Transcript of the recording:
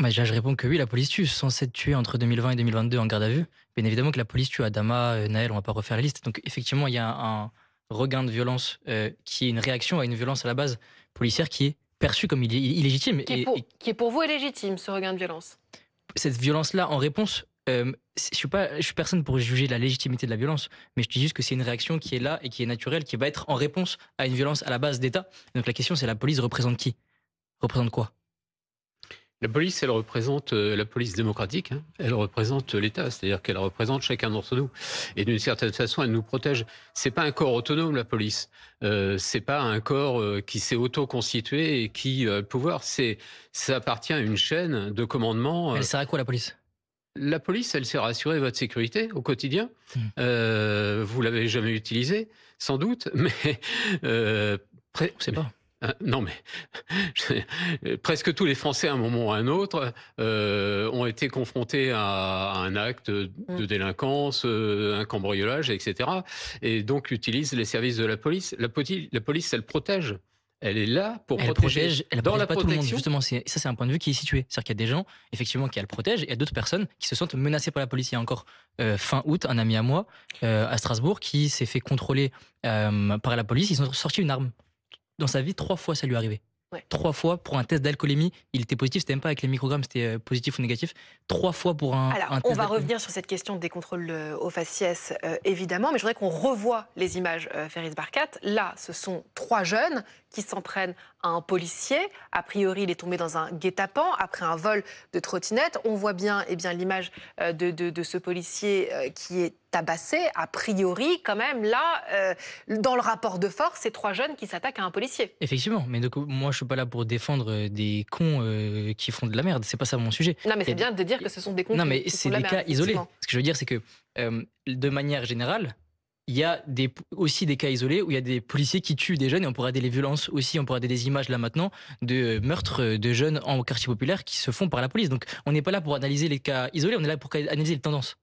Bah, déjà, je réponds que oui, la police tue. 107 tués entre 2020 et 2022 en garde à vue. Bien évidemment que la police tue Adama, Naël, on va pas refaire la liste. Donc effectivement, il y a un regain de violence qui est une réaction à une violence à la base policière qui est perçue comme illégitime. Qui est pour vous légitime, ce regain de violence? Cette violence-là, en réponse, je suis personne pour juger la légitimité de la violence, mais je dis juste que c'est une réaction qui est là et qui est naturelle, qui va être en réponse à une violence à la base d'État. Donc la question, c'est la police représente qui? Représente quoi? La police, elle représente la police démocratique, hein. Elle représente l'État, c'est-à-dire qu'elle représente chacun d'entre nous. Et d'une certaine façon, elle nous protège. C'est pas un corps autonome, la police. C'est pas un corps qui s'est auto-constitué et qui a le pouvoir. Ça appartient à une chaîne de commandement. Elle sert à quoi la police? La police, elle sert à assurer votre sécurité au quotidien. Hmm. Vous l'avez jamais utilisée, sans doute, mais On sait pas. non, mais presque tous les Français, à un moment ou à un autre, ont été confrontés à un acte de délinquance, un cambriolage, etc. Et donc utilisent les services de la police. La police, elle protège. Elle est là pour protéger. Elle Dans protège la pas tout le monde, protection, justement. Ça, c'est un point de vue qui est situé. C'est-à-dire qu'il y a des gens, effectivement, qui elle protège, et il y a d'autres personnes qui se sentent menacées par la police. Il y a encore fin août, un ami à moi, à Strasbourg, qui s'est fait contrôler par la police. Ils ont sorti une arme. Dans sa vie, 3 fois, ça lui est arrivé. Ouais. 3 fois pour un test d'alcoolémie, il était positif, c'était même pas avec les microgrammes, c'était positif ou négatif. 3 fois pour Alors, un on test va d'alcoolémie. revenir sur cette question des contrôles au faciès, évidemment, mais je voudrais qu'on revoie les images, Ferris Barkat. Là, ce sont 3 jeunes qui s'en prennent à un policier. A priori, il est tombé dans un guet-apens après un vol de trottinette. On voit bien, l'image de ce policier qui est tabassé. A priori, quand même, là, dans le rapport de force, c'est 3 jeunes qui s'attaquent à un policier. Effectivement, mais donc moi je suis pas là pour défendre des cons qui font de la merde, c'est pas ça mon sujet. Non, mais Il y c'est a bien de dire que ce sont des cons Non, mais qui c'est font de la des merde, cas isolés. effectivement. Ce que je veux dire, c'est que de manière générale, il y a aussi des cas isolés où il y a des policiers qui tuent des jeunes, et on pourra regarder les violences aussi, on pourra regarder des images là maintenant de meurtres de jeunes en quartier populaire qui se font par la police. Donc on n'est pas là pour analyser les cas isolés, on est là pour analyser les tendances.